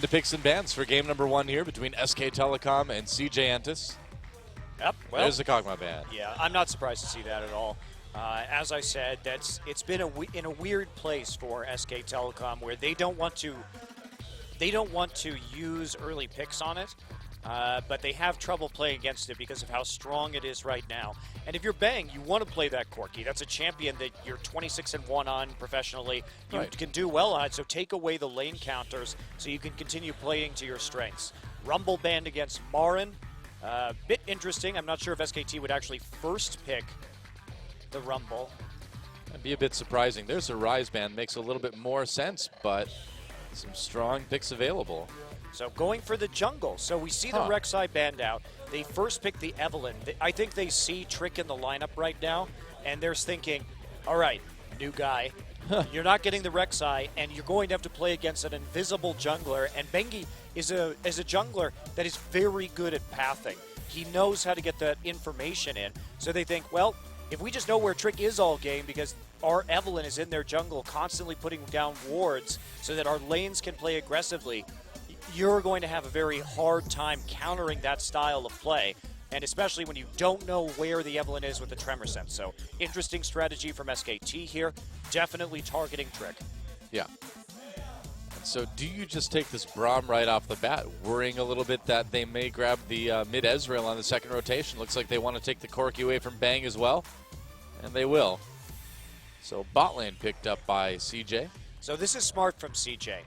into picks and bans for game number 1 here between SK Telecom and CJE. Yep. Well, there's the Kog'Maw ban. Yeah, I'm not surprised to see that at all. As I said, it's been in a weird place for SK Telecom where they don't want to use early picks on it, but they have trouble playing against it because of how strong it is right now. And if you're Bang, you want to play that Corki. That's a champion that you're 26-1 on professionally. You can do well on it, so take away the lane counters so you can continue playing to your strengths. Rumble banned against Marin. Bit interesting. I'm not sure if SKT would actually first pick the Rumble. That'd be a bit surprising. There's a Rise ban. Makes a little bit more sense, but some strong picks available. So going for the jungle. So we see the Rek'Sai banned out. They first pick the Evelynn. I think they see Trick in the lineup right now, and they're thinking, all right, new guy, you're not getting the Rek'Sai, and you're going to have to play against an invisible jungler. And Bengi is a jungler that is very good at pathing. He knows how to get that information in. So they think, well, if we just know where Trick is all game because our Evelynn is in their jungle constantly putting down wards so that our lanes can play aggressively, you're going to have a very hard time countering that style of play, and especially when you don't know where the Evelynn is with the Tremor Sense. So interesting strategy from SKT here, definitely targeting Trick. Yeah. And so do you just take this Braum right off the bat, worrying a little bit that they may grab the mid Ezreal on the second rotation? Looks like they want to take the Corki away from Bang as well, and they will. So bot lane picked up by CJ. So this is smart from CJ.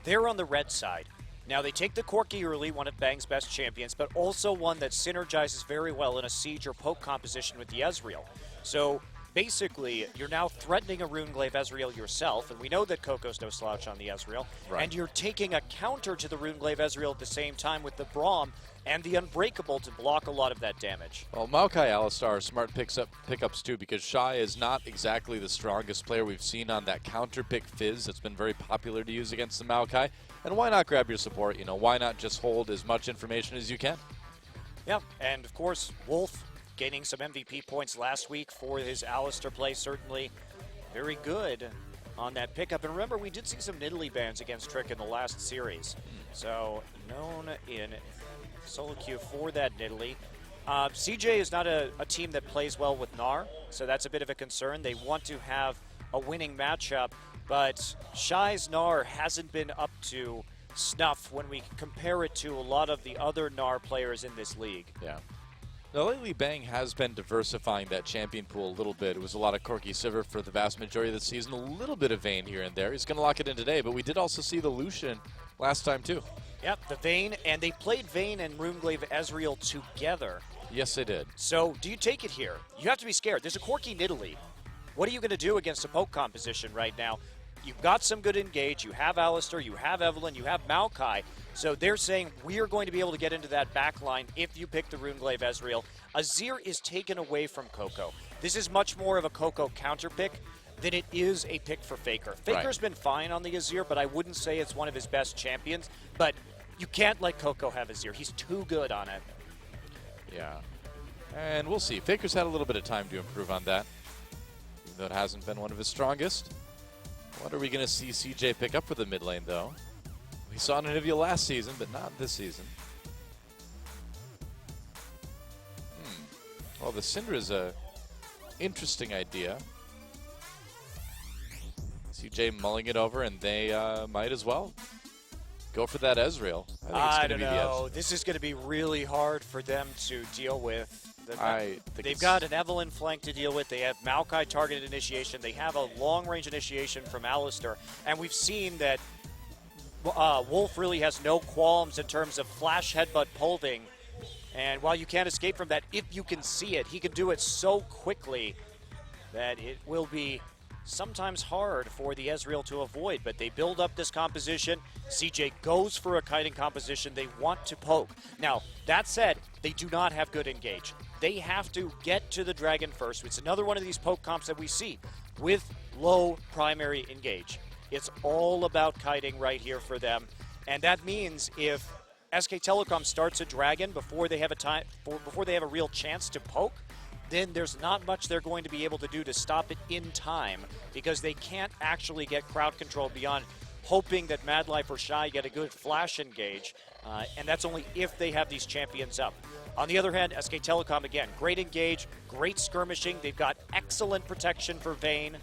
They're on the red side. Now, they take the Corki early, one of Bang's best champions, but also one that synergizes very well in a siege or poke composition with the Ezreal. So, basically, you're now threatening a Runeglaive Ezreal yourself, and we know that Coco's no slouch on the Ezreal, and you're taking a counter to the Runeglaive Ezreal at the same time with the Braum and the Unbreakable to block a lot of that damage. Well, Maokai Alistar are smart pickups too, because Shy is not exactly the strongest player we've seen on that counter pick Fizz that's been very popular to use against the Maokai. And why not grab your support? You know, why not just hold as much information as you can? Yeah, and of course, Wolf gaining some MVP points last week for his Alistar play, certainly very good on that pickup. And remember, we did see some Nidalee bans against Trick in the last series. So, known in solo queue for that Nidalee. CJ is not a team that plays well with Gnar, so that's a bit of a concern. They want to have a winning matchup, but Shy's Gnar hasn't been up to snuff when we compare it to a lot of the other Gnar players in this league. Yeah. Now, lately, Bang has been diversifying that champion pool a little bit. It was a lot of Corki Sivir for the vast majority of the season, a little bit of Vayne here and there. He's going to lock it in today, but we did also see the Lucian last time, too. Yep, the Vayne, and they played Vayne and Runeglaive Ezreal together. Yes, they did. So, do you take it here? You have to be scared. There's a Corki Nidalee. What are you going to do against a poke composition right now? You've got some good engage. You have Alistar, you have Evelynn, you have Maokai. So they're saying we're going to be able to get into that back line if you pick the Runeglaive Ezreal. Azir is taken away from Coco. This is much more of a Coco counter pick than it is a pick for Faker. Faker's been fine on the Azir, but I wouldn't say it's one of his best champions. But you can't let Coco have Azir. He's too good on it. Yeah. And we'll see. Faker's had a little bit of time to improve on that, even though it hasn't been one of his strongest. What are we going to see CJ pick up for the mid lane, though? We saw Nivea last season, but not this season. Well, the Syndra is a interesting idea. CJ mulling it over, and they might as well go for that Ezreal. I don't know. This is going to be really hard for them to deal with. They've got an Evelynn flank to deal with. They have Maokai targeted initiation. They have a long-range initiation from Alistar. And we've seen that Wolf really has no qualms in terms of flash headbutt pulving. And while you can't escape from that, if you can see it, he can do it so quickly that it will be sometimes hard for the Ezreal to avoid. But they build up this composition. CJ goes for a kiting composition. They want to poke. Now, that said, they do not have good engage. They have to get to the dragon first. It's another one of these poke comps that we see with low primary engage. It's all about kiting right here for them. And that means if SK Telecom starts a dragon before they have a real chance to poke, then there's not much they're going to be able to do to stop it in time, because they can't actually get crowd control beyond hoping that Mad Life or Shy get a good flash engage, and that's only if they have these champions up. On the other hand, SK Telecom, again, great engage, great skirmishing. They've got excellent protection for Vayne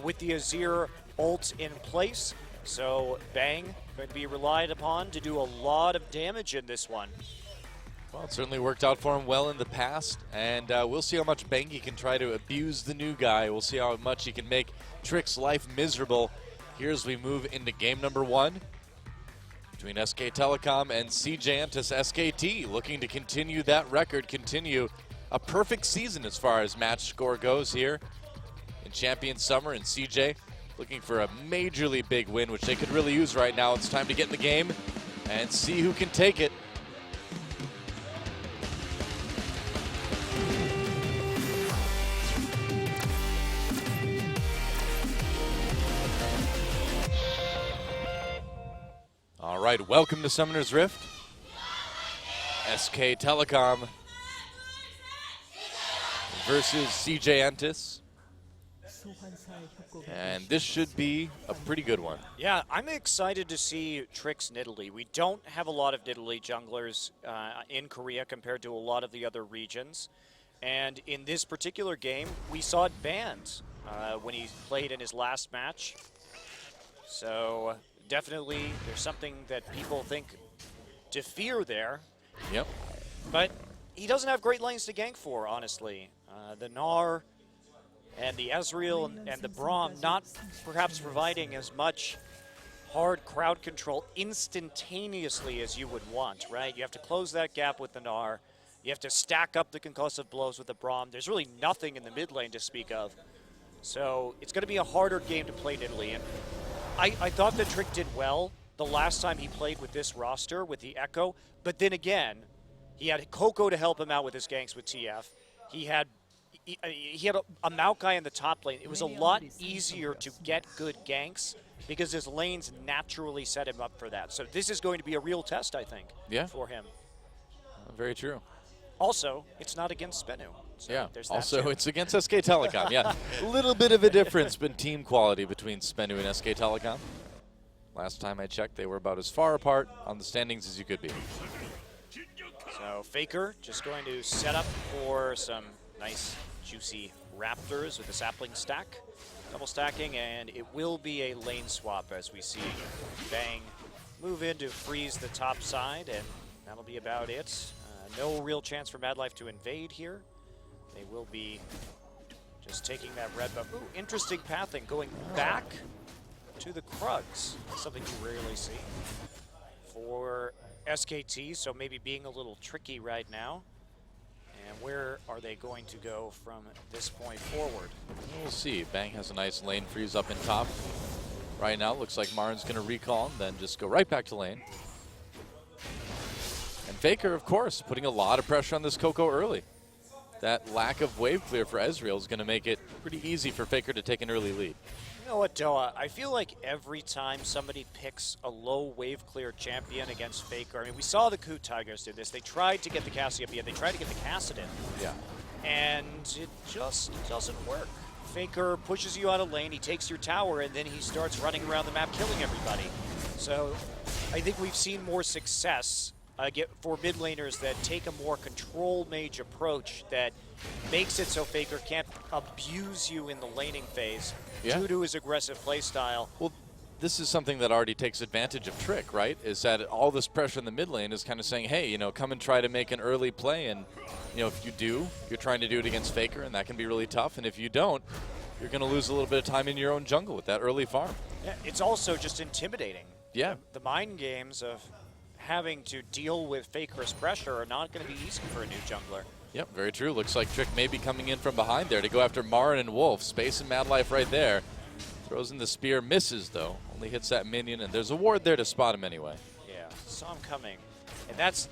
with the Azir ult in place. So Bang going to be relied upon to do a lot of damage in this one. Well, it certainly worked out for him well in the past, and we'll see how much Bengi can try to abuse the new guy. We'll see how much he can make Trick's life miserable. Here as we move into game number 1 between SK Telecom and CJE SKT, looking to continue that record, continue a perfect season as far as match score goes here in Champion Summer, and CJ looking for a majorly big win, which they could really use right now. It's time to get in the game and see who can take it. All right, welcome to Summoner's Rift. SK Telecom versus CJE. And this should be a pretty good one. Yeah, I'm excited to see Trick's Nidalee. We don't have a lot of Nidalee junglers in Korea compared to a lot of the other regions. And in this particular game, we saw it banned when he played in his last match. So definitely there's something that people think to fear there. Yep. But he doesn't have great lanes to gank for, honestly. The Gnar and the Ezreal and the Braum not perhaps providing as much hard crowd control instantaneously as you would want, right? You have to close that gap with the Gnar. You have to stack up the concussive blows with the Braum. There's really nothing in the mid lane to speak of. So it's going to be a harder game to play Nidalee. And I thought that Trick did well the last time he played with this roster, with the Echo. But then again, he had Coco to help him out with his ganks with TF. He had a Maokai in the top lane. It was a lot easier to get good ganks because his lanes naturally set him up for that. So this is going to be a real test, I think, for him. Very true. Also, it's not against Spenu. So yeah, there's that also too. it's against SK Telecom. Yeah, a little bit of a difference in team quality between Spenu and SK Telecom. Last time I checked, they were about as far apart on the standings as you could be. So Faker just going to set up for some nice, juicy Raptors with a sapling stack. Double stacking, and it will be a lane swap as we see Bang move in to freeze the top side, and that'll be about it. No real chance for Mad Life to invade here. They will be just taking that red buff. Ooh, interesting pathing, going back to the Krugs. Something you rarely see for SKT, so maybe being a little tricky right now. And where are they going to go from this point forward? We'll see. Bang has a nice lane freeze up in top. Right now, looks like Marin's going to recall and then just go right back to lane. And Faker, of course, putting a lot of pressure on this Coco early. That lack of wave clear for Ezreal is going to make it pretty easy for Faker to take an early lead. You know what, Doa? I feel like every time somebody picks a low wave clear champion against Faker, I mean, we saw the Coot Tigers do this. They tried to get the Cassiopeia, they tried to get the Kassadin. Yeah. And it just doesn't work. Faker pushes you out of lane, he takes your tower, and then he starts running around the map killing everybody. So I think we've seen more success for mid laners that take a more control mage approach that makes it so Faker can't abuse you in the laning phase due to his aggressive playstyle. Well, this is something that already takes advantage of Trick, right? Is that all this pressure in the mid lane is kind of saying, hey, you know, come and try to make an early play, and you know, if you do, you're trying to do it against Faker, and that can be really tough. And if you don't, you're going to lose a little bit of time in your own jungle with that early farm. Yeah, it's also just intimidating. Yeah. The mind games of having to deal with Faker's pressure are not going to be easy for a new jungler. Yep, very true. Looks like Trick may be coming in from behind there to go after Marin and Wolf. Space and Mad Life right there. Throws in the spear, misses though. Only hits that minion, and there's a ward there to spot him anyway. Yeah, saw him coming. And that's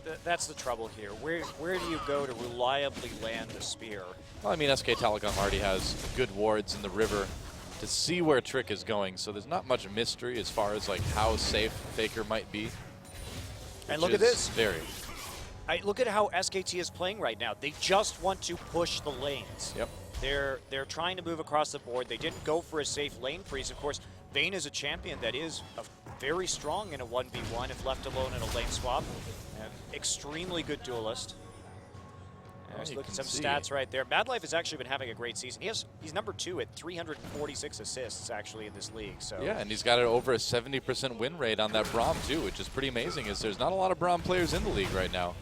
the trouble here. Where do you go to reliably land the spear? Well, I mean, SK Telecom already has good wards in the river to see where Trick is going, so there's not much mystery as far as like how safe Faker might be. And look at this. Very. Look at how SKT is playing right now. They just want to push the lanes. Yep. They're trying to move across the board. They didn't go for a safe lane freeze. Of course, Vayne is a champion that is very strong in a 1v1 if left alone in a lane swap. An extremely good duelist. Let's look at some stats right there. Madlife has actually been having a great season. He's number 2 at 346 assists actually in this league. So yeah, and he's got over a 70% win rate on that Braum too, which is pretty amazing. As there's not a lot of Braum players in the league right now.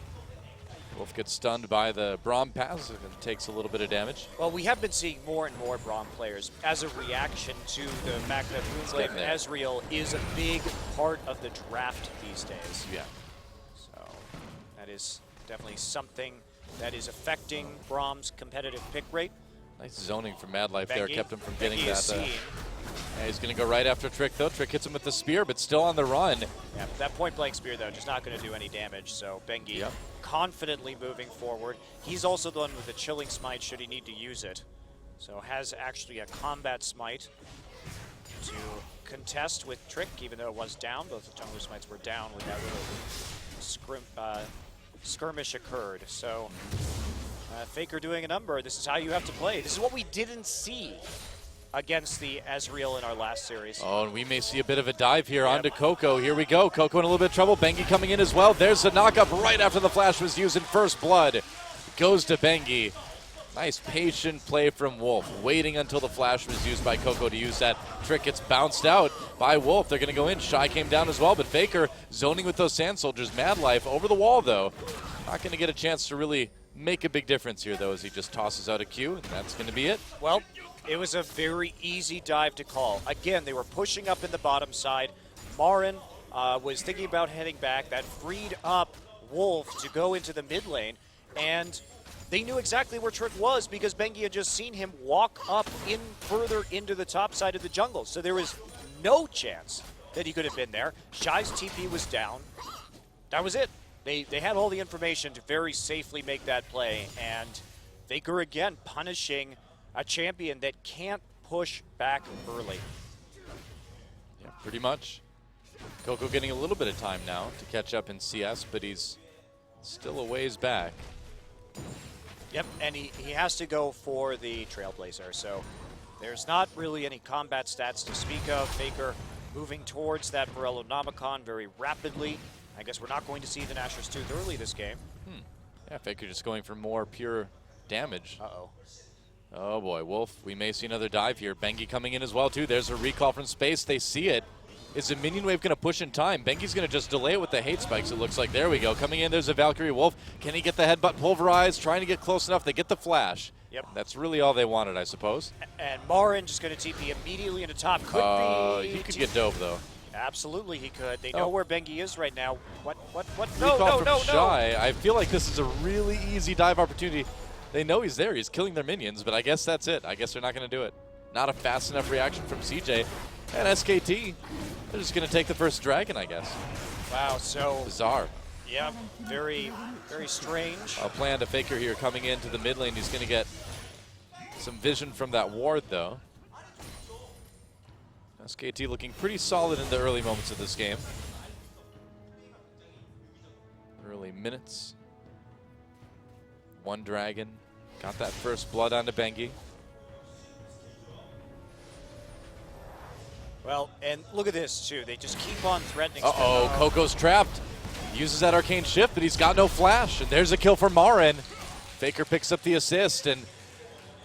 Wolf gets stunned by the Braum passive and takes a little bit of damage. Well, we have been seeing more and more Braum players as a reaction to the fact that Moonblade and Ezreal is a big part of the draft these days. Yeah. So that is definitely something that is affecting Braum's competitive pick rate. Nice zoning from Madlife there, kept him from getting that. Yeah, he's going to go right after Trick, though. Trick hits him with the spear, but still on the run. Yeah, that point-blank spear, though, just not going to do any damage. So Bengi confidently moving forward. He's also the one with the Chilling Smite should he need to use it. So has actually a combat smite to contest with Trick, even though it was down. Both the jungler smites were down with that little skirmish occurred. So Faker doing a number. This is how you have to play. This is what we didn't see against the Ezreal in our last series. Oh, and we may see a bit of a dive here onto Coco. Here we go. Coco in a little bit of trouble. Bengi coming in as well. There's the knockup right after the flash was used in first blood. Goes to Bengi. Nice patient play from Wolf, waiting until the flash was used by Coco to use that. Trick gets bounced out by Wolf. They're going to go in. Shy came down as well, but Faker zoning with those Sand Soldiers. Madlife over the wall, though. Not going to get a chance to really make a big difference here, though, as he just tosses out a Q, and that's going to be it. Well, it was a very easy dive to call. Again, they were pushing up in the bottom side. Marin was thinking about heading back. That freed up Wolf to go into the mid lane, and they knew exactly where Trick was because Bengi had just seen him walk up in further into the top side of the jungle. So there was no chance that he could have been there. Shy's TP was down. That was it. They had all the information to very safely make that play, and Faker again punishing a champion that can't push back early. Yeah, pretty much. Coco getting a little bit of time now to catch up in CS, but he's still a ways back. Yep, and he has to go for the Trailblazer, so there's not really any combat stats to speak of. Faker moving towards that Morellonomicon very rapidly. I guess we're not going to see the Nashor's Tooth early this game. Yeah, Faker just going for more pure damage. Uh-oh. Oh boy, Wolf, we may see another dive here. Bengi coming in as well, too. There's a recall from space. They see it. Is the minion wave going to push in time? Bengi's going to just delay it with the hate spikes, it looks like. There we go. Coming in, there's a Valkyrie Wolf. Can he get the headbutt pulverized? Trying to get close enough. They get the flash. Yep. That's really all they wanted, I suppose. And Marin just going to TP immediately into top. Could be. He could get dove, though. Absolutely he could. They know where Bengi is right now. What? No. Shy. I feel like this is a really easy dive opportunity. They know he's there. He's killing their minions, but I guess that's it. I guess they're not going to do it. Not a fast enough reaction from CJ. And SKT, they're just going to take the first dragon, I guess. Wow, so bizarre. Yeah, very, very strange. A plan to Faker here coming into the mid lane. He's going to get some vision from that ward, though. SKT looking pretty solid in the early moments of this game. Early minutes. One dragon. Got that first blood onto Bengi. Well, and look at this, too. They just keep on threatening. Uh-oh, Coco's trapped. Uses that arcane shift, but he's got no flash. And there's a kill for Marin. Faker picks up the assist. And,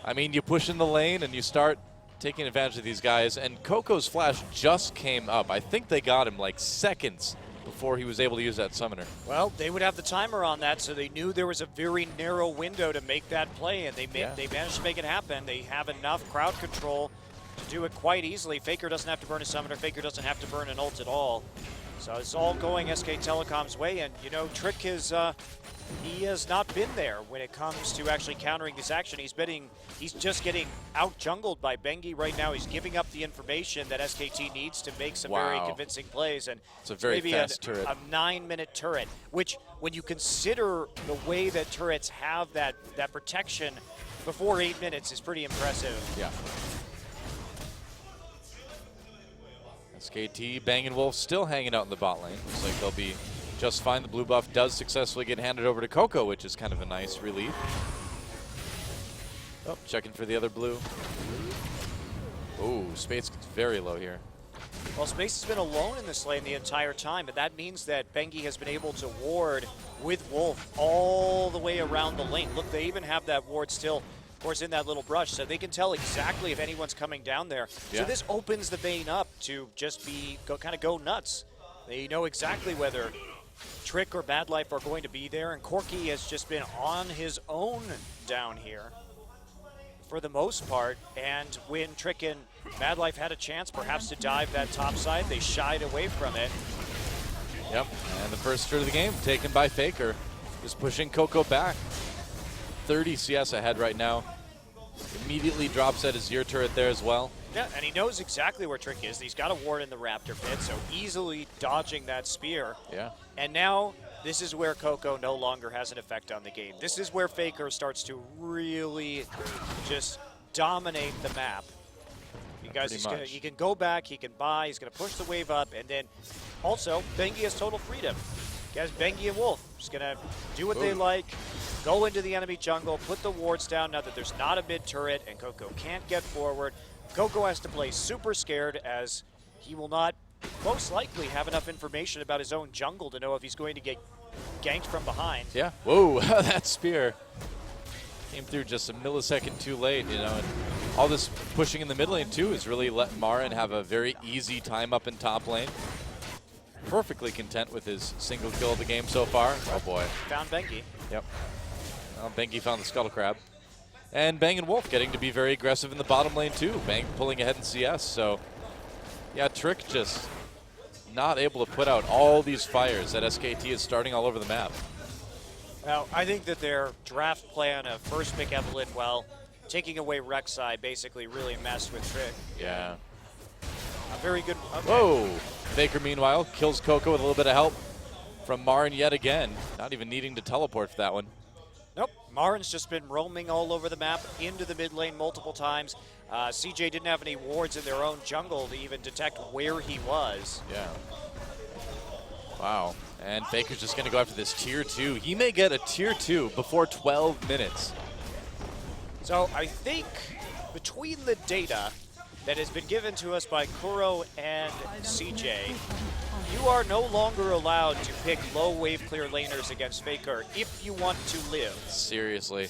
I mean, you push in the lane and you start taking advantage of these guys. And Coco's flash just came up. I think they got him like seconds before he was able to use that summoner. Well, they would have the timer on that, so they knew there was a very narrow window to make that play, and they managed to make it happen. They have enough crowd control to do it quite easily. Faker doesn't have to burn a summoner. Faker doesn't have to burn an ult at all. So it's all going SK Telecom's way, and you know, Trick is he has not been there when it comes to actually countering this action. He's just getting out jungled by Bengi right now. He's giving up the information that SKT needs to make some very convincing plays, and it's a very fast turret. A 9-minute turret, which when you consider the way that turrets have that protection before 8 minutes is pretty impressive. Yeah. SKT, Bang & Wolf still hanging out in the bot lane. Looks like they'll be just fine. The blue buff does successfully get handed over to Coco, which is kind of a nice relief. Oh, checking for the other blue. Ooh, Space gets very low here. Well, Space has been alone in this lane the entire time, but that means that Bengi has been able to ward with Wolf all the way around the lane. Look, they even have that ward still, of course, in that little brush, so they can tell exactly if anyone's coming down there. Yeah. So this opens the Vayne up to just kind of go nuts. They know exactly whether Trick or Bad Life are going to be there, and Corki has just been on his own down here for the most part, and when Trick and Bad Life had a chance perhaps to dive that top side, they shied away from it. Yep, and the first turret of the game taken by Faker, just pushing Coco back. 30 CS ahead right now. Immediately drops at his Azir turret there as well. Yeah, and he knows exactly where Trick is. He's got a ward in the Raptor pit, so easily dodging that spear. Yeah. And now this is where Coco no longer has an effect on the game. This is where Faker starts to really just dominate the map. Because he can go back, he can buy, he's going to push the wave up, and then also Bengi has total freedom. Guys, Bengi and Wolf just going to do what they like, go into the enemy jungle, put the wards down now that there's not a mid turret and Coco can't get forward. Coco has to play super scared as he will not most likely have enough information about his own jungle to know if he's going to get ganked from behind. Yeah. Whoa, that spear came through just a millisecond too late, you know. And all this pushing in the mid lane too is really letting Marin have a very easy time up in top lane. Perfectly content with his single kill of the game so far. Oh boy. Found Bengi. Yep. Well, Bengi found the Scuttle Crab. And Bang and Wolf getting to be very aggressive in the bottom lane too. Bang pulling ahead in CS, so yeah, Trick just not able to put out all these fires that SKT is starting all over the map. Well, I think that their draft plan of first pick Evelyn while taking away Rek'Sai basically really messed with Trick. Yeah. A very good. Okay. Whoa! Faker, meanwhile, kills Coco with a little bit of help from Marin yet again. Not even needing to teleport for that one. Nope. Marin's just been roaming all over the map into the mid lane multiple times. CJ didn't have any wards in their own jungle to even detect where he was. Yeah. Wow. And Faker's just going to go after this tier 2. He may get a tier 2 before 12 minutes. So I think between the data that has been given to us by Kuro and CJ, you are no longer allowed to pick low wave clear laners against Faker if you want to live. Seriously.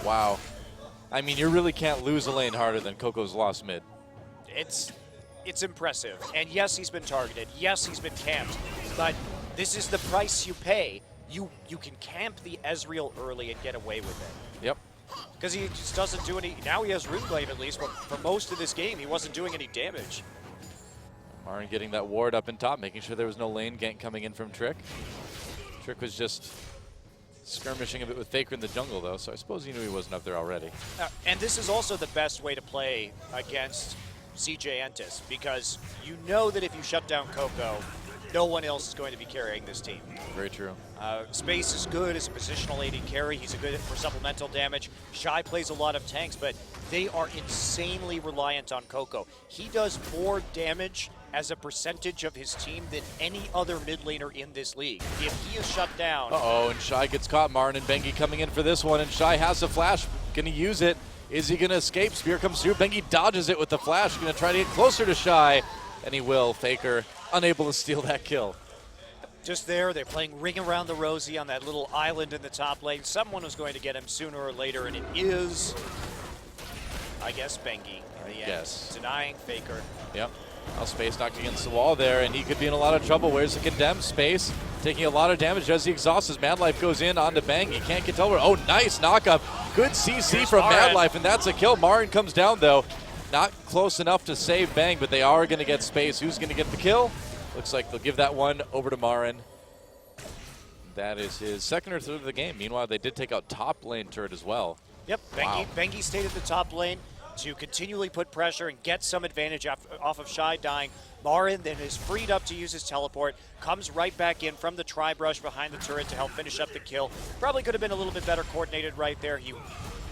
Wow. I mean, you really can't lose a lane harder than Coco's lost mid. It's impressive. And yes, he's been targeted. Yes, he's been camped. But this is the price you pay. You can camp the Ezreal early and get away with it. Yep. Because he just doesn't do any. Now he has Runeblade at least, but for most of this game, he wasn't doing any damage. Marin getting that ward up in top, making sure there was no lane gank coming in from Trick. Trick was just skirmishing a bit with Faker in the jungle, though, so I suppose he knew he wasn't up there already. And this is also the best way to play against CJ Entis, because you know that if you shut down Coco, no one else is going to be carrying this team. Very true. Space is good as a positional AD carry. He's good for supplemental damage. Shy plays a lot of tanks, but they are insanely reliant on Coco. He does more damage as a percentage of his team than any other mid laner in this league. If he is shut down... Uh-oh, and Shy gets caught. Marin and Bengi coming in for this one, and Shy has a flash. Going to use it. Is he going to escape? Spear comes through. Bengi dodges it with the flash. Going to try to get closer to Shy, and he will. Faker unable to steal that kill. Just there, they're playing Ring Around the Rosie on that little island in the top lane. Someone was going to get him sooner or later, and it is, I guess, Bengi in the end. Yes. Denying Faker. Yep. Now Space knocked against the wall there, and he could be in a lot of trouble. Where's the condemned? Space taking a lot of damage as he exhausts. His Mad Life goes in onto Bang. He can't get over. Oh, nice knock-up. Good CC Here's from Marin. Mad Life, and that's a kill. Marin comes down, though. Not close enough to save Bang, but they are going to get Space. Who's going to get the kill? Looks like they'll give that one over to Marin. That is his second or third of the game. Meanwhile, they did take out top lane turret as well. Yep, Bengi stayed at the top lane to continually put pressure and get some advantage off of Shy dying. Marin then is freed up to use his teleport, comes right back in from the tri-brush behind the turret to help finish up the kill. Probably could have been a little bit better coordinated right there. He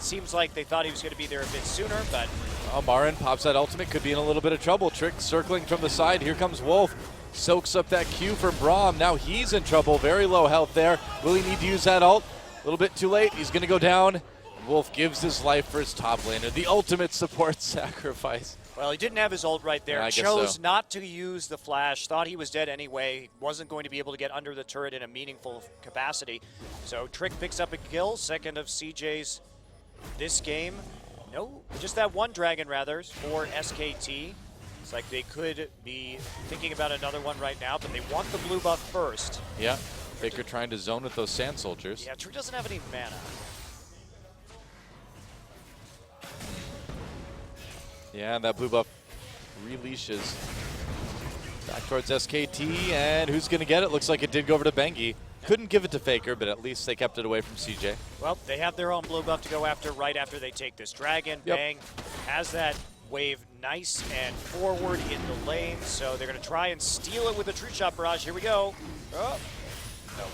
seems like they thought he was going to be there a bit sooner, but... Oh, Marin pops that ultimate, could be in a little bit of trouble. Trick circling from the side. Here comes Wolf. Soaks up that Q from Braum. Now he's in trouble. Very low health there. Will he need to use that ult? A little bit too late. He's going to go down. Wolf gives his life for his top laner. The ultimate support sacrifice. Well, he didn't have his ult right there. Yeah, Chose not to use the flash. Thought he was dead anyway. Wasn't going to be able to get under the turret in a meaningful capacity. So Trick picks up a kill. Second of CJ's this game. No, just that one dragon, rather, for SKT. It's like they could be thinking about another one right now, but they want the blue buff first. Yeah, Faker trying to zone with those Sand Soldiers. Yeah, Trick doesn't have any mana. Yeah, that blue buff releashes back towards SKT, and who's going to get it? Looks like it did go over to Bengi. Couldn't give it to Faker, but at least they kept it away from CJ. Well, they have their own blue buff to go after right after they take this dragon. Yep. Bang has that wave nice and forward in the lane, so they're going to try and steal it with a True Shot Barrage. Here we go. Oh, no.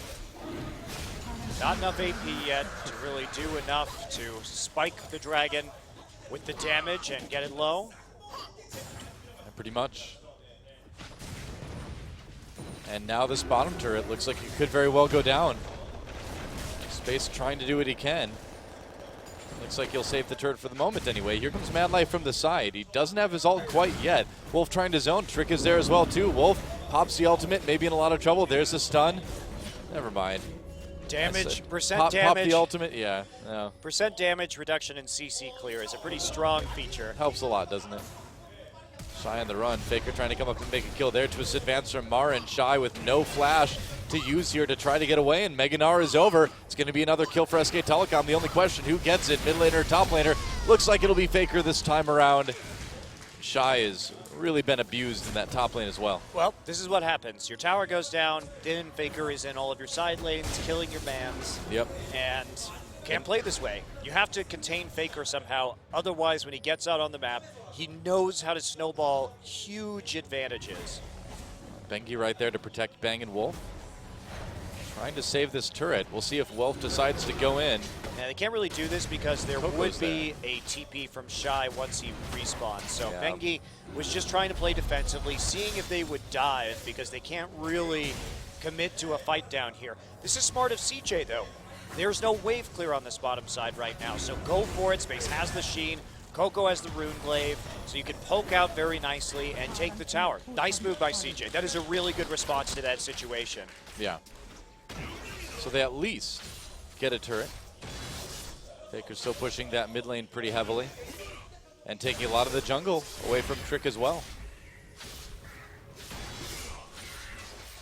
Not enough AP yet to really do enough to spike the dragon with the damage and get it low. Yeah, pretty much. And now this bottom turret looks like it could very well go down. Space trying to do what he can. Looks like he'll save the turret for the moment anyway. Here comes Mad Life from the side. He doesn't have his ult quite yet. Wolf trying to zone. Trick is there as well too. Wolf pops the ultimate, maybe in a lot of trouble. There's a stun. Never mind. Damage, percent pop damage. the ultimate, yeah. No. Percent damage reduction in CC clear is a pretty strong feature. Helps a lot, doesn't it? Shy on the run. Faker trying to come up and make a kill there. Twist advance from Marin. Shy with no flash to use here to try to get away, and Meganar is over. It's going to be another kill for SK Telecom. The only question, who gets it? Mid laner, top laner? Looks like it'll be Faker this time around. Shy has really been abused in that top lane as well. Well, this is what happens. Your tower goes down, then Faker is in all of your side lanes, killing your mans. Yep. And can't play this way. You have to contain Faker somehow. Otherwise, when he gets out on the map, he knows how to snowball huge advantages. Bengi right there to protect Bang and Wolf. Trying to save this turret. We'll see if Wolf decides to go in. Now, they can't really do this because there Coco's would be a TP from Shy once he respawns. So Yeah. Bengi was just trying to play defensively, seeing if they would dive because they can't really commit to a fight down here. This is smart of CJ, though. There's no wave clear on this bottom side right now, so go for it. Space has the Sheen. Coco has the Rune Glaive, so you can poke out very nicely and take the tower. Nice move by CJ. That is a really good response to that situation. Yeah. So they at least get a turret. Faker's still pushing that mid lane pretty heavily and taking a lot of the jungle away from Trick as well.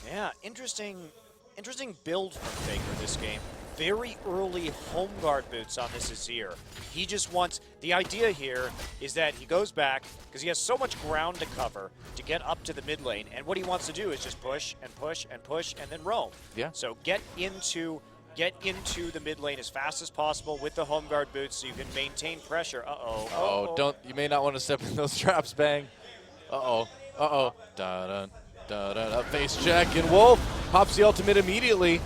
Yeah, interesting build from Faker this game. Very early home guard boots on this Azir. He just wants, the idea here is that he goes back because he has so much ground to cover to get up to the mid lane, and what he wants to do is just push and push and push and then roam. Yeah. So get into the mid lane as fast as possible with the home guard boots so you can maintain pressure. Oh, don't, you may not want to step in those traps, Bang. Uh-oh, uh-oh. Da-da, da-da, face check, and Wolf pops the ultimate immediately.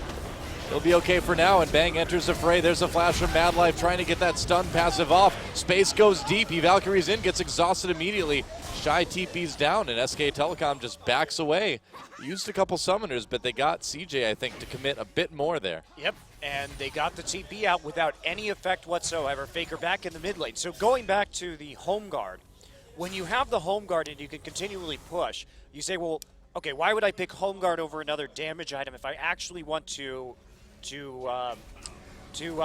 He'll be okay for now, and Bang enters the fray. There's a flash from Mad Life trying to get that stun passive off. Space goes deep. He Valkyries in, gets exhausted immediately. Shy TP's down, and SK Telecom just backs away. Used a couple summoners, but they got CJ, I think, to commit a bit more there. Yep, and they got the TP out without any effect whatsoever. Faker back in the mid lane. So going back to the home guard, when you have the home guard and you can continually push, you say, well, okay, why would I pick home guard over another damage item if I actually want to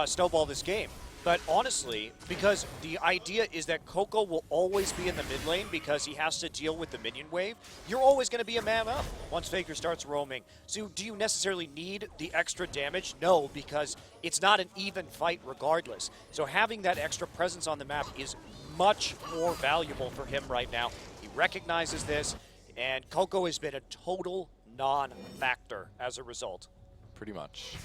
snowball this game? But honestly, because the idea is that Coco will always be in the mid lane because he has to deal with the minion wave, you're always going to be a man up once Faker starts roaming. So do you necessarily need the extra damage? No, because it's not an even fight regardless. So having that extra presence on the map is much more valuable for him right now. He recognizes this, and Coco has been a total non-factor as a result. Pretty much.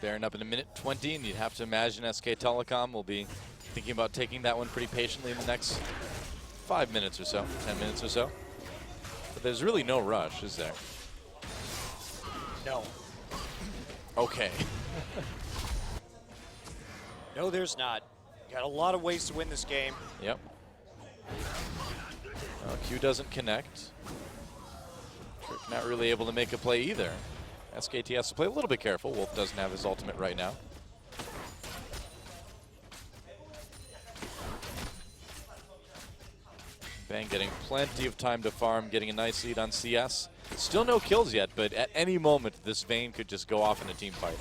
Baron up in a minute 20, and you'd have to imagine SK Telecom will be thinking about taking that one pretty patiently in the next 5 minutes or so, 10 minutes or so. But there's really no rush, is there? No. Okay. No, there's not. Got a lot of ways to win this game. Yep. Q doesn't connect. Trick not really able to make a play either. SKT has to play a little bit careful. Wolf doesn't have his ultimate right now. Bang getting plenty of time to farm, getting a nice lead on CS. Still no kills yet, but at any moment, this Vayne could just go off in a team fight.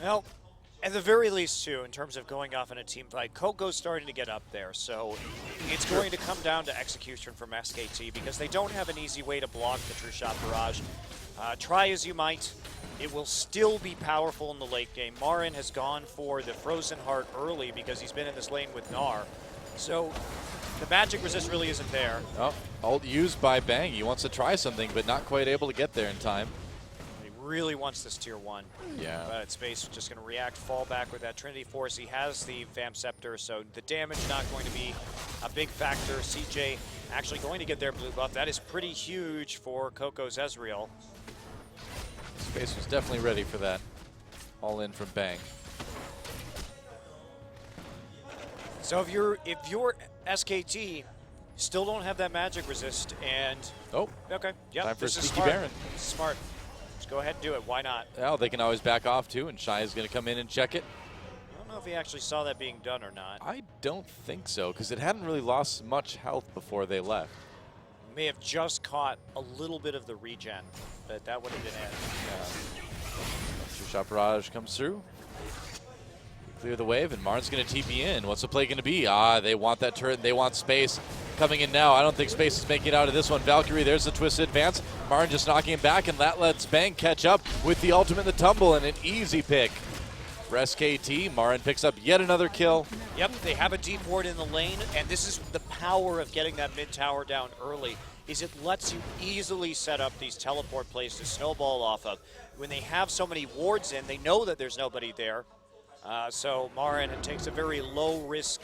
Well, at the very least, too, in terms of going off in a team fight, Coco's starting to get up there, so it's going to come down to execution from SKT because they don't have an easy way to block the True Shot Barrage. Try as you might, it will still be powerful in the late game. Marin has gone for the Frozen Heart early because he's been in this lane with Gnar. So the magic resist really isn't there. Oh, ult used by Bang. He wants to try something, but not quite able to get there in time. He really wants this tier 1. Yeah. But Space is just going to react, fall back with that Trinity Force. He has the Vamp Scepter, so the damage not going to be a big factor. CJ actually going to get their blue buff. That is pretty huge for Coco's Ezreal. Space was definitely ready for that. All in from Bang. So if you're SKT, still don't have that magic resist, and okay, yeah, time for this is Sneaky smart. Baron. This is smart. Just go ahead and do it. Why not? Well, they can always back off too, and Shy is going to come in and check it. I don't know if he actually saw that being done or not. I don't think so, because it hadn't really lost much health before they left. May have just caught a little bit of the regen, but that would have been it. True Shot Barrage comes through. Clear the wave, and Marin's going to TP in. What's the play going to be? They want that turret. They want Space coming in now. I don't think Space is making it out of this one. Valkyrie, there's the twisted advance. Marin just knocking him back, and that lets Bang catch up with the ultimate and the tumble, and an easy pick for SKT. Marin picks up yet another kill. Yep, they have a deep ward in the lane, and this is the power of getting that mid tower down early, is it lets you easily set up these teleport plays to snowball off of. When they have so many wards in, they know that there's nobody there. So Marin takes a very low-risk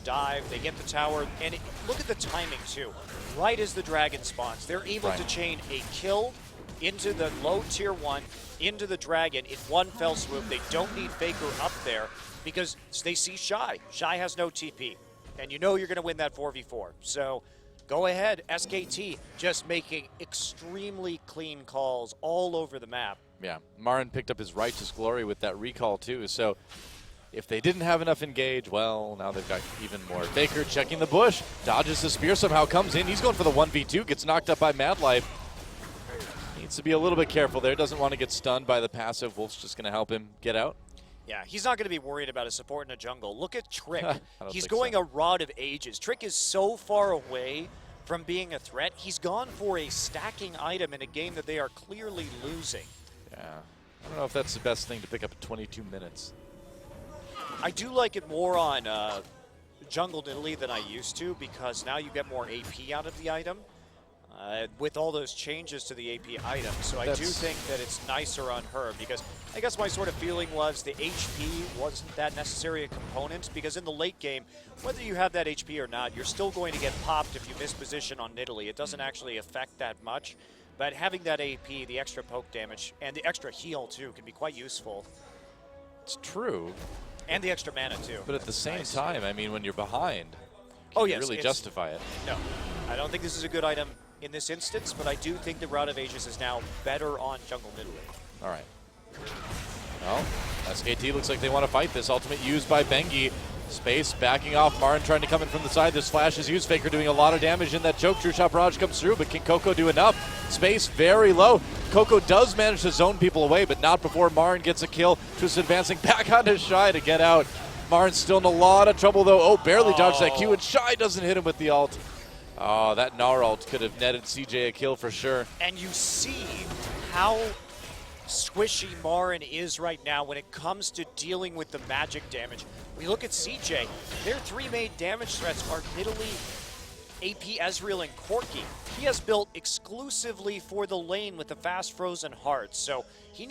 dive. They get the tower, and look at the timing, too. Right as the dragon spawns, they're able to chain a kill into the low tier 1, into the dragon in one fell swoop. They don't need Faker up there because they see Shy. Shy has no TP, and you know you're going to win that 4v4. So go ahead, SKT, just making extremely clean calls all over the map. Yeah, Marin picked up his righteous glory with that recall too, so if they didn't have enough engage, well, now they've got even more. Faker checking the bush, dodges the spear, somehow comes in. He's going for the 1v2, gets knocked up by Madlife. Needs to be a little bit careful there, doesn't want to get stunned by the passive. Wolf's just going to help him get out. Yeah, he's not going to be worried about his support in a jungle. Look at Trick. He's going a Rod of Ages. Trick is so far away from being a threat. He's gone for a stacking item in a game that they are clearly losing. Yeah, I don't know if that's the best thing to pick up at 22 minutes. I do like it more on Jungle Italy than I used to because now you get more AP out of the item with all those changes to the AP item. So I do think that it's nicer on her because I guess my sort of feeling was the HP wasn't that necessary a component because in the late game, whether you have that HP or not, you're still going to get popped if you miss position on Italy. It doesn't actually affect that much. But having that AP, the extra poke damage, and the extra heal, too, can be quite useful. It's true. And the extra mana, too. But at the same time, I mean, when you're behind, you really justify it. No. I don't think this is a good item in this instance, but I do think the Route of Ages is now better on Jungle Italy. All right. Well, SKT looks like they want to fight this. Ultimate used by Bengi. Space backing off. Marin trying to come in from the side. This flash is used. Faker doing a lot of damage in that choke. True Shot Barrage comes through, but can Coco do enough? Space very low. Coco does manage to zone people away, but not before Marin gets a kill. Just advancing back onto Shy to get out. Marin's still in a lot of trouble, though. Oh, barely dodged that Q, and Shy doesn't hit him with the ult. Oh, that Gnar ult could have netted CJ a kill for sure. And you see how squishy Marin is right now when it comes to dealing with the magic damage. We look at CJ, their three main damage threats are Nidalee, AP Ezreal, and Corki. He has built exclusively for the lane with the fast Frozen Heart, so they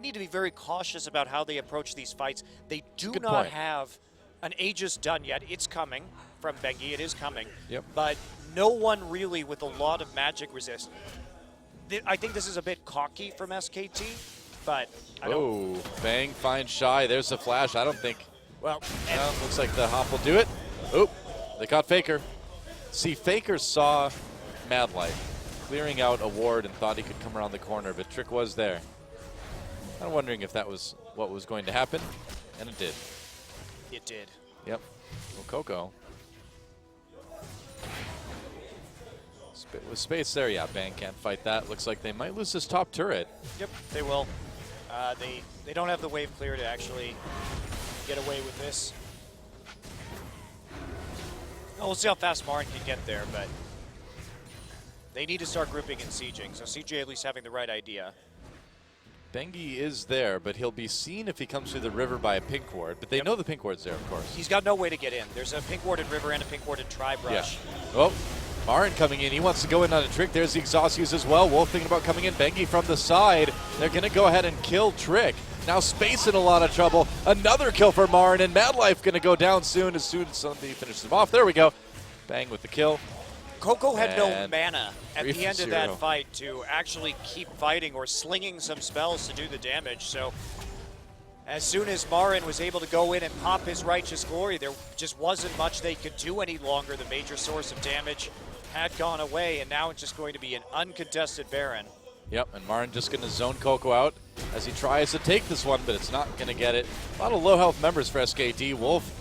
need to be very cautious about how they approach these fights. They do not have an Aegis done yet. It's coming from Bengi, it is coming, but no one really with a lot of magic resist. I think this is a bit cocky from SKT, but I don't. Oh, Bang finds Shy. There's the flash. I don't think. Well, looks like the hop will do it. Oop, they caught Faker. See, Faker saw Madlife clearing out a ward and thought he could come around the corner, but Trick was there. I'm wondering if that was what was going to happen, and it did. It did. Yep. Well, Coco. With space there, yeah, Bang can't fight that. Looks like they might lose this top turret. Yep, they will. They don't have the wave clear to actually get away with this. Oh, we'll see how fast Marin can get there, but they need to start grouping and sieging, so CJ at least having the right idea. Bengi is there, but he'll be seen if he comes through the river by a pink ward. But they know the pink ward's there, of course. He's got no way to get in. There's a pink ward in river and a pink ward in tri-brush. Yeah. Oh, Marin coming in. He wants to go in on a Trick. There's the exhaust use as well. Wolf thinking about coming in. Bengi from the side. They're going to go ahead and kill Trick. Now Space in a lot of trouble. Another kill for Marin, and Mad Life going to go down soon as somebody finishes him off. There we go. Bang with the kill. Coco had no mana at the end of that fight to actually keep fighting or slinging some spells to do the damage. So as soon as Marin was able to go in and pop his Righteous Glory, there just wasn't much they could do any longer. The major source of damage had gone away, and now it's just going to be an uncontested Baron. Yep, and Marin just going to zone Coco out as he tries to take this one, but it's not going to get it. A lot of low health members for SKT. Wolf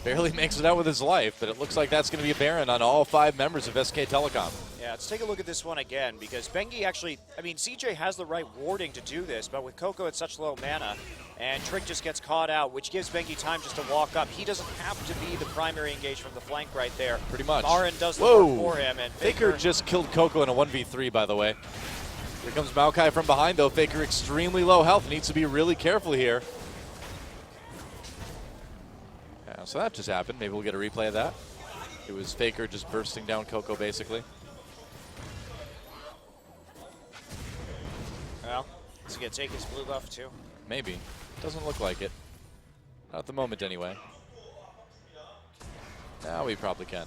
barely makes it out with his life, but it looks like that's going to be a Baron on all 5 members of SK Telecom. Yeah, let's take a look at this one again, because Bengi actually, I mean, CJ has the right warding to do this, but with Coco at such low mana, and Trick just gets caught out, which gives Bengi time just to walk up. He doesn't have to be the primary engage from the flank right there. Pretty much. Marin does the work for him. And Faker just killed Coco in a 1v3, by the way. Here comes Maokai from behind, though. Faker extremely low health, needs to be really careful here. Yeah, so that just happened. Maybe we'll get a replay of that. It was Faker just bursting down Coco, basically. Well, is he going to take his blue buff, too? Maybe. Doesn't look like it. Not at the moment, anyway. Now we probably can.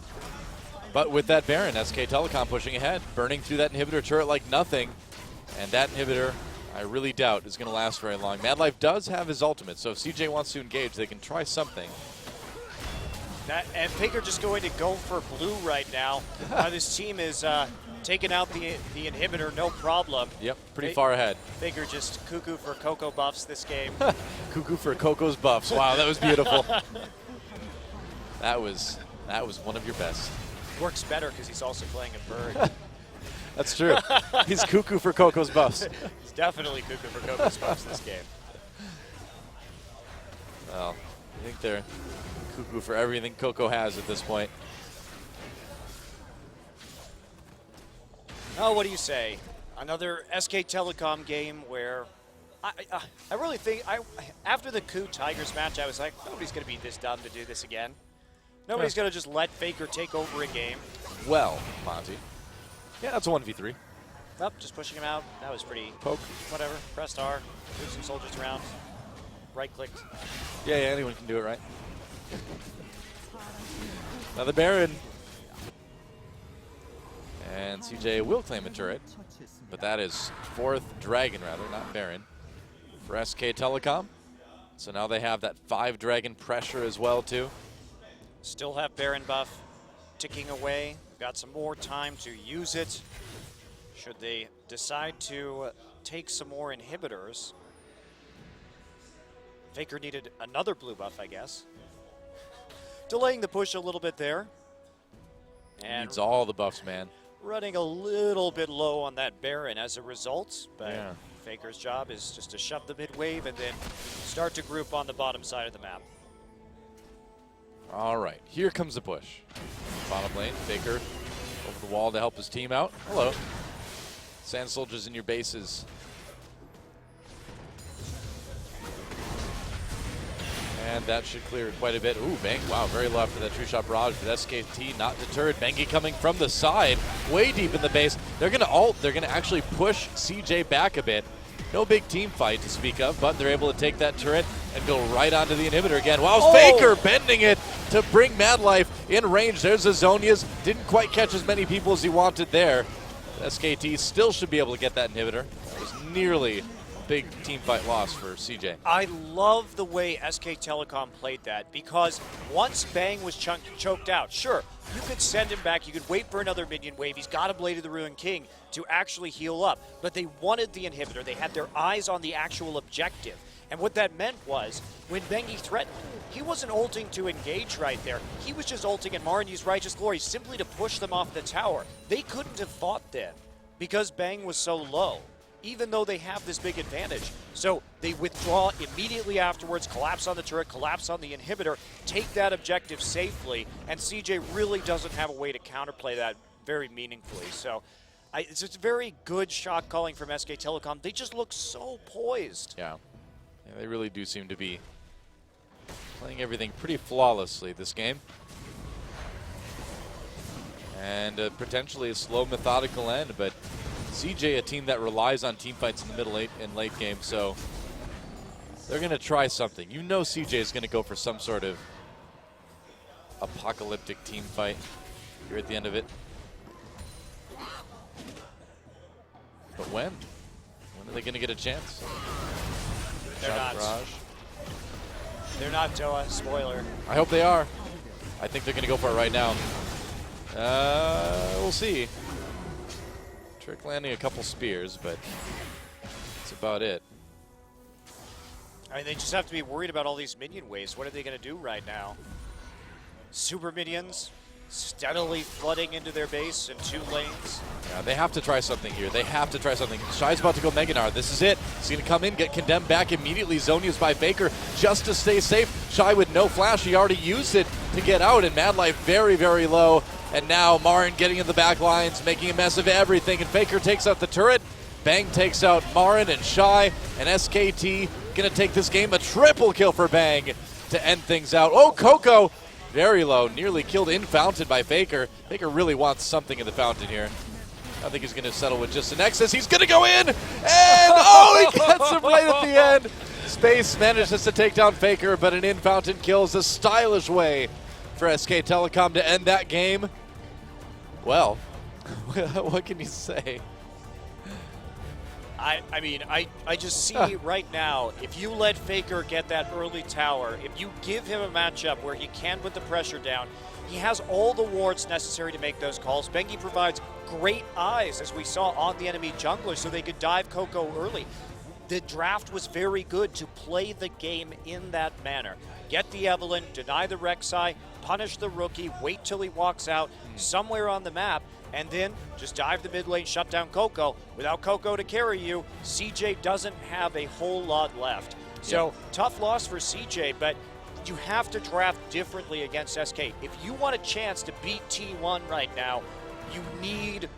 But with that Baron, SK Telecom pushing ahead, burning through that inhibitor turret like nothing. And that inhibitor, I really doubt, is going to last very long. Mad Life does have his ultimate, so if CJ wants to engage, they can try something. And Faker just going to go for blue right now. This team is taking out the inhibitor, no problem. Yep, pretty far ahead. Faker just cuckoo for Coco buffs this game. Cuckoo for Coco's buffs. Wow, that was beautiful. That was one of your best. Works better because he's also playing a bird. That's true. He's cuckoo for Coco's buffs. He's definitely cuckoo for Coco's buffs this game. Well, I think they're cuckoo for everything Coco has at this point. Oh, what do you say? Another SK Telecom game where I really think after the Coup Tigers match, I was like, nobody's going to be this dumb to do this again. Nobody's going to just let Faker take over a game. Well, Monty. Yeah, that's a 1v3. Nope, just pushing him out. That was pretty. Poke. Whatever. Pressed R. Move some soldiers around. Right-clicked. Yeah, anyone can do it, right? Now the Baron. And CJ will claim a turret. But that is 4th Dragon, rather, not Baron, for SK Telecom. So now they have that 5 Dragon pressure as well, too. Still have Baron buff ticking away. Got some more time to use it. Should they decide to take some more inhibitors. Faker needed another blue buff, I guess. Delaying the push a little bit there. And needs all the buffs, man. Running a little bit low on that Baron as a result. But yeah. Faker's job is just to shove the mid wave and then start to group on the bottom side of the map. All right, here comes the push. Bottom lane, Faker over the wall to help his team out. Hello. Sand soldiers in your bases. And that should clear quite a bit. Ooh, Bang, wow, very low after that true shot barrage, but SKT not deterred. Bengi coming from the side, way deep in the base. They're gonna ult, they're gonna actually push CJ back a bit. No big team fight to speak of, but they're able to take that turret and go right onto the inhibitor again. Wow, Faker bending it to bring Mad Life in range. There's the Zonias. Didn't quite catch as many people as he wanted there. SKT still should be able to get that inhibitor. That was nearly a big team fight loss for CJ. I love the way SK Telecom played that, because once Bang was choked out, sure, you could send him back, you could wait for another minion wave, he's got a Blade of the Ruined King to actually heal up, but they wanted the inhibitor, they had their eyes on the actual objective, And what that meant was, when Bengi threatened, he wasn't ulting to engage right there. He was just ulting and Marin used Righteous Glory simply to push them off the tower. They couldn't have fought then because Bang was so low, even though they have this big advantage. So they withdraw immediately afterwards, collapse on the turret, collapse on the inhibitor, take that objective safely, and CJ really doesn't have a way to counterplay that very meaningfully. So it's just very good shot calling from SK Telecom. They just look so poised. Yeah, they really do seem to be playing everything pretty flawlessly this game. And potentially a slow, methodical end, but CJ, a team that relies on team fights in the middle and late game, so they're going to try something. You know CJ is going to go for some sort of apocalyptic team fight here at the end of it. But when? When are they going to get a chance? They're not. Raj. They're not, Doa. Spoiler. I hope they are. I think they're going to go for it right now. We'll see. Trick landing a couple spears, but that's about it. I mean, they just have to be worried about all these minion waves. What are they going to do right now? Super minions steadily flooding into their base in 2 lanes. Yeah, they have to try something here. They have to try something. Shy's about to go Meganar. This is it. He's going to come in, get condemned back immediately. Zonia's by Faker just to stay safe. Shy with no flash. He already used it to get out, and Mad Life very, very low. And now Marin getting in the back lines, making a mess of everything. And Faker takes out the turret. Bang takes out Marin and Shy. And SKT going to take this game. A triple kill for Bang to end things out. Oh, Coco. Very low, nearly killed in Fountain by Faker. Faker really wants something in the Fountain here. I think he's going to settle with just an Nexus. He's going to go in, and oh, he gets him right at the end. Space manages to take down Faker, but an in Fountain kill is a stylish way for SK Telecom to end that game. Well, what can you say? I mean, I just see right now, if you let Faker get that early tower, if you give him a matchup where he can put the pressure down, he has all the wards necessary to make those calls. Bengi provides great eyes, as we saw on the enemy jungler, so they could dive Coco early. The draft was very good to play the game in that manner. Get the Evelynn, deny the Rek'Sai, punish the rookie, wait till he walks out somewhere on the map, and then just dive the mid lane, shut down Coco. Without Coco to carry you, CJ doesn't have a whole lot left. So tough loss for CJ, but you have to draft differently against SK. If you want a chance to beat T1 right now, you need